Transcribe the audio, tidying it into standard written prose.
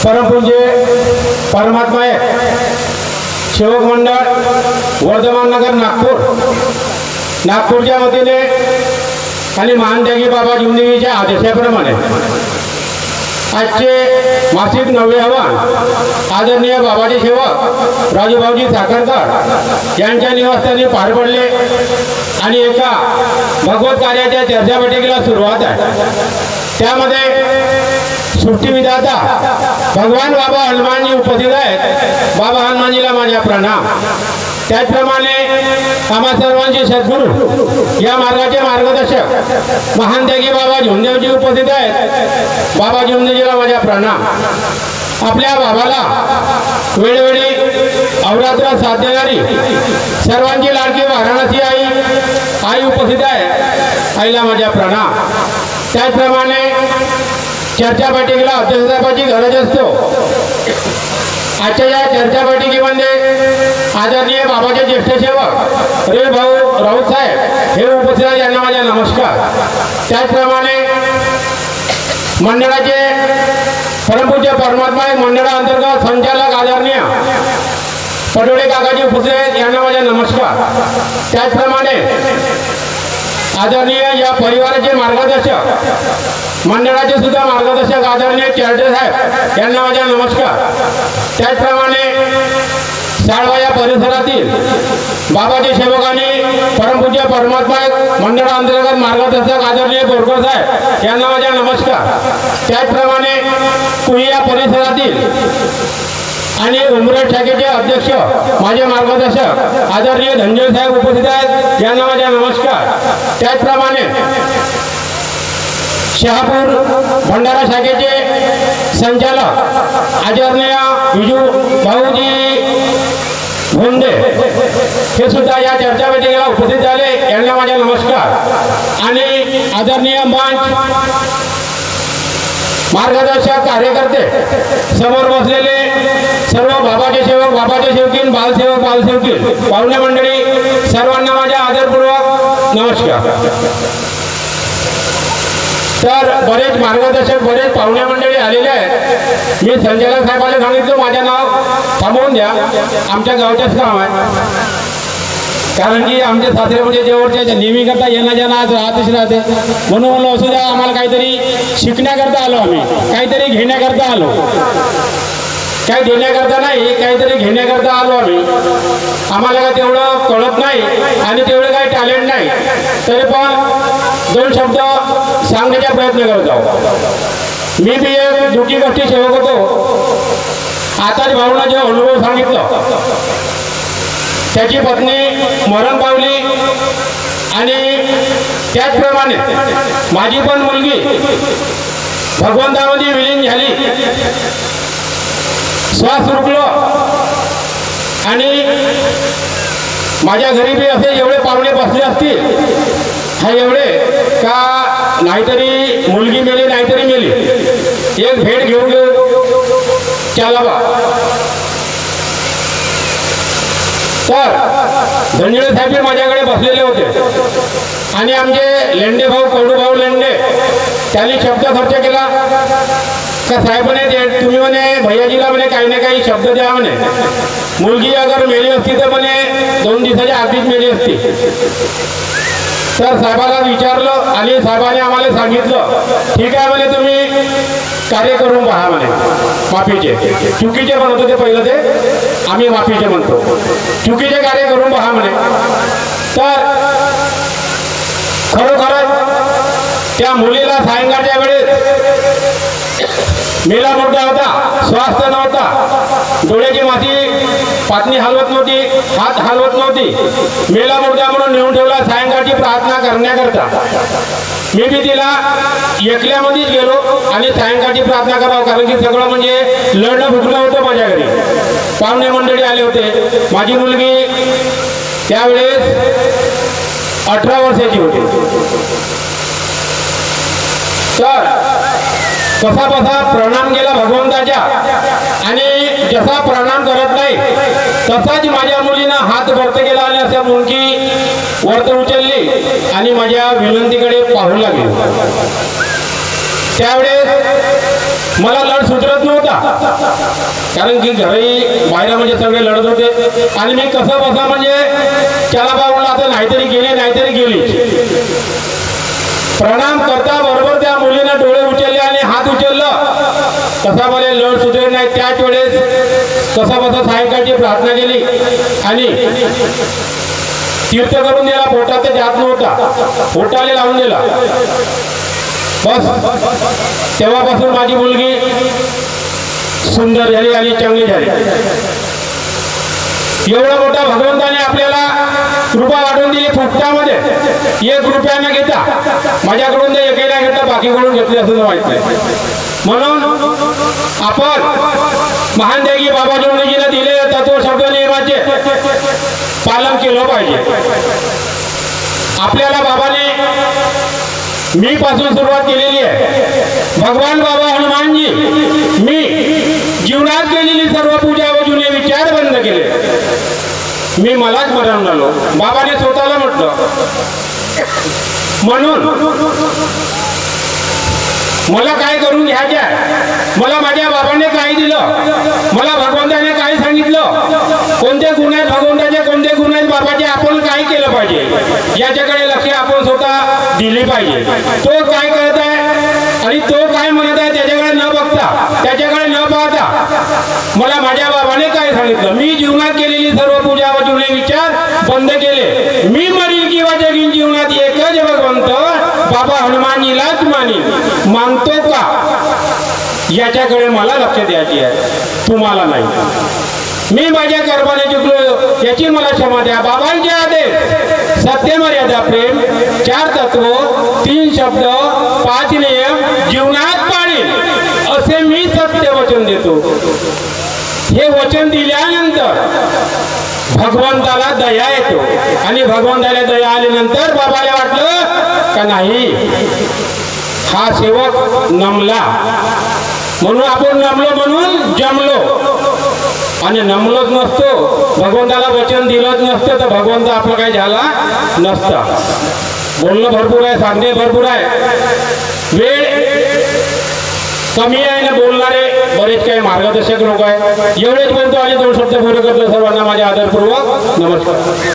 परमपूज्य परमात्मा सेवक मंडळ वर्धमान नगर नागपूरच्या वतीने आणि महानत्यागी बाबा जीवनदेवीच्या आदेशाप्रमाणे आजचे मासिक 9वे आव्हान आदरणीय बाबाजी सेवक राजूभाऊजी साखरकर यांच्या निवासस्थानी पार पडले आणि एका भगवत कार्याच्या चर्चा बैठकीला सुरुवात आहे। त्यामध्ये सृष्टीविधाता भगवान बाबा हनुमानजी उपस्थित आहेत। बाबा हनुमानजीला माझा प्रणाम। त्याचप्रमाणे आम्हा सर्वांचे सद्गुरू या मार्गाचे मार्गदर्शक महानत्यागी बाबा जीवनदेवजी उपस्थित आहेत। बाबा जीवनदेवजीला माझा प्रणाम। आपल्या बाबाला वेळोवेळी अवरात्र साथ देणारी सर्वांची लाडकी वाराणसी आई उपस्थित आहे। आईला माझा प्रणाम। त्याचप्रमाणे चर्चा बैठकीला अध्यक्षपदाची गरज असतो। आजच्या या चर्चा बैठकीमध्ये आदरणीय बाबाचे ज्येष्ठ सेवक रे भाऊ राऊत साहेब हे उपस्थित आहेत, यांना माझा नमस्कार। त्याचप्रमाणे मंडळाचे परमपूज्य परमात्मा मंडळाअंतर्गत संचालक आदरणीय पडोळे काकाजी उपस्थित आहेत, यांना माझा नमस्कार। त्याचप्रमाणे आदरणीय या परिवाराचे मार्गदर्शक मंडळाचे सुद्धा मार्गदर्शक आदरणीय चर्चे साहेब यांना माझा नमस्कार। त्याचप्रमाणे साळवा या परिसरातील बाबाजी सेवकांनी परमपूज्य परमात्मा मंडळाअंतर्गत मार्गदर्शक आदरणीय बोरकर साहेब यांना माझा नमस्कार। त्याचप्रमाणे कुही या परिसरातील आणि उमरेड शाखेचे अध्यक्ष माझे मार्गदर्शक आदरणीय धनंजय साहेब उपस्थित आहेत, यांना माझा नमस्कार। त्याचप्रमाणे शहापूर भंडारा शाखेचे संचालक आदरणीय विजू भाऊजी भोंडे हे सुद्धा या चर्चा बैठकीला उपस्थित झाले, यांना माझा नमस्कार। आणि आदरणीय मार्गदर्शक कार्यकर्ते समोर बसलेले सर्व बाबाचे सेवक बाबाचे सेवकीन बालसेवकीन पाहुणे मंडळी सर्वांना माझ्या आदरपूर्वक नमस्कार। तर बरेच मार्गदर्शक बरेच पाहुणे मंडळी आलेले आहेत। मी संचालक साहेबांना सांगितलं माझं नाव थांबवून द्या, आमच्या गावचेच काम आहे, कारण की आमचे सासरे म्हणजे जवळचे नेहमी करता येणं जाणं आज राहतच राहते, म्हणून म्हणलं असू द्या, आम्हाला काहीतरी शिकण्याकरता आलो, आम्ही काहीतरी घेण्याकरता आलो, काही देण्याकरता नाही काहीतरी घेण्याकरता आलो आम्ही। आम्हाला काय तेवढं कळत नाही आणि तेवढं काही टॅलेंट नाही, तरी पण 2 शब्द सांगण्याचा प्रयत्न करत आहोत। मी बी एक दुःखी गोष्टी सेवक होतो। आताच भाऊना जे अनुभव सांगितलं, त्याची पत्नी मरण पावली आणि त्याचप्रमाणे माझी पण मुलगी भगवंतामध्ये विलीन झाली, श्वास रुकलो आणि माझ्या घरी बी असे एवढे पाहुणे बसले असतील, हा एवढे का नाहीतरी मुलगी मेली नाहीतरी मेली, एक भेट घेऊन चला बा। तर धनंजय साहेब माझ्याकडे बसलेले होते आणि आमचे लेंडे भाऊ कडू भाऊ लेंडे त्यांनी शब्द खर्च केला का साहेब म्हणे तुम्ही म्हणे भैयाजीला म्हणे काही ना काही शब्द द्या म्हणे, मुलगी अगर मेली असती तर म्हणे 2 दिवसाच्या आधीच मेली असती। तर साहेबाला विचारलं आणि साहेबांनी आम्हाला सांगितलं ठीक आहे म्हणे तुम्ही कार्य करून पहा म्हणे, माफीचे चुकीचे म्हणत होते पहिलं ते, आम्ही माफीचे म्हणतो, चुकीचे कार्य करून पहा म्हणे। तर खरोखरच त्या मुलीला सायंकाळच्या वेळेस मेला मोठा होता, स्वास्थ्य नव्हता, डोळ्याची माती पातणी हलवत नव्हती, हात हलवत नव्हती, मेला मोठा म्हणून नेऊन ठेवला सायंकाळची प्रार्थना करण्याकरता। मी बी तिला एकल्यामध्येच गेलो आणि सायंकाळची प्रार्थना करावं, कारण की सगळं म्हणजे लढणं भुकणं होतं माझ्या घरी, पाहुणे मंडळी आले होते। माझी मुलगी त्यावेळेस 18 वर्षाची होती। तर कसा कसा प्रणाम केला भगवंताच्या, आणि जसा प्रणाम करत नाही तसाच माझ्या मुलीनं हात वरत केला आणि अशा मुंगी वरत उचलली आणि माझ्या विनंतीकडे पाहू लागली। त्यावेळेस मला लढ सुधरत नव्हता, कारण की घरी बाहेर म्हणजे सगळे लढत होते आणि मी कसं बसा म्हणजे त्याला बाबूला आता नाहीतरी गेली प्रणाम करता बरोबर त्या मुलीने डोळे उचलले आणि हात उचललं. कसा मला लढ सुधरत नाही. त्याच वेळेस कसा बसा सायंकाळची प्रार्थना केली आणि तीर्थ करून दिला. पोटात ते जात नव्हता, पोटाला लावून दिला. बस तेव्हापासून माझी मुलगी सुंदर झाली आणि चांगली झाली. एवढा मोठा भगवंताने आपल्याला कृपा वाटून दिली. फुकटामध्ये 1 रुपया न घेता, माझ्याकडून ते एकेला घेता बाकीकडून घेतले असं माहित नाही. म्हणून आपण महान त्यागी बाबा जोडजीने दिलेले तत्व शब्द नियमाचे पालन केलं पाहिजे. आपल्याला बाबाने मी पासून सुरुवात केलेली आहे. भगवान बाबा हनुमानजी मी जीवनात केलेली सर्व पूजा व जुने विचार बंद केले. मी मलाच मरण झालो, बाबाने स्वतःला म्हटलं. म्हणून मला काय करून घ्यायचे आहे, मला माझ्या बाबाने काय दिलं, मला भगवंताने काय सांगितलं, कोणते गुण आहेत भगवंताचे, कोणते गुण आहेत बाबाचे, आपण काय केलं पाहिजे याच्याकडे लक्ष आपण स्वतः दिले पाहिजे. तो काय करत आहे आणि तो काय म्हणत आहे त्याच्याकडे न बघता, त्याच्याकडे न पाहता मला माझ्या बाबाने काय सांगितलं. मी जीवनात केलेली सर्व पूजा व जुने विचार बंद केले. मी मरील किंवा जगीन जीवनात एकच भगवंत बाबा हनुमानजीलाच मानतो का याच्याकडे मला लक्ष द्यायचे आहे, तुम्हाला नाही. मी माझ्या कर्माने चुकलो याची मला क्षमा द्या. बाबांचे आदेश सत्य मर्यादा प्रेम 4 तत्व 3 शब्द 5 नियम जीवनात पाळीन असे मी सत्य वचन देतो. हे वचन दिल्यानंतर भगवंताला दया येतो आणि भगवंताला दया आल्यानंतर बाबाला वाटलं का नाही हा सेवक नमला, म्हणून आपण नमलो म्हणून जमलो. आणि नमलोच नसतो, भगवंताला वचन दिलंच नसतं तर भगवंत आपलं काही झाला नसता. बोलणं भरपूर आहे, सांगणे भरपूर आहे, वेळ कमी आहे ना बोलणारे बरेच काही मार्गदर्शक लोक आहेत. एवढेच बोलतो आणि 2 शब्द पुरे करतो. सर्वांना माझ्या आदरपूर्वक नमस्कार.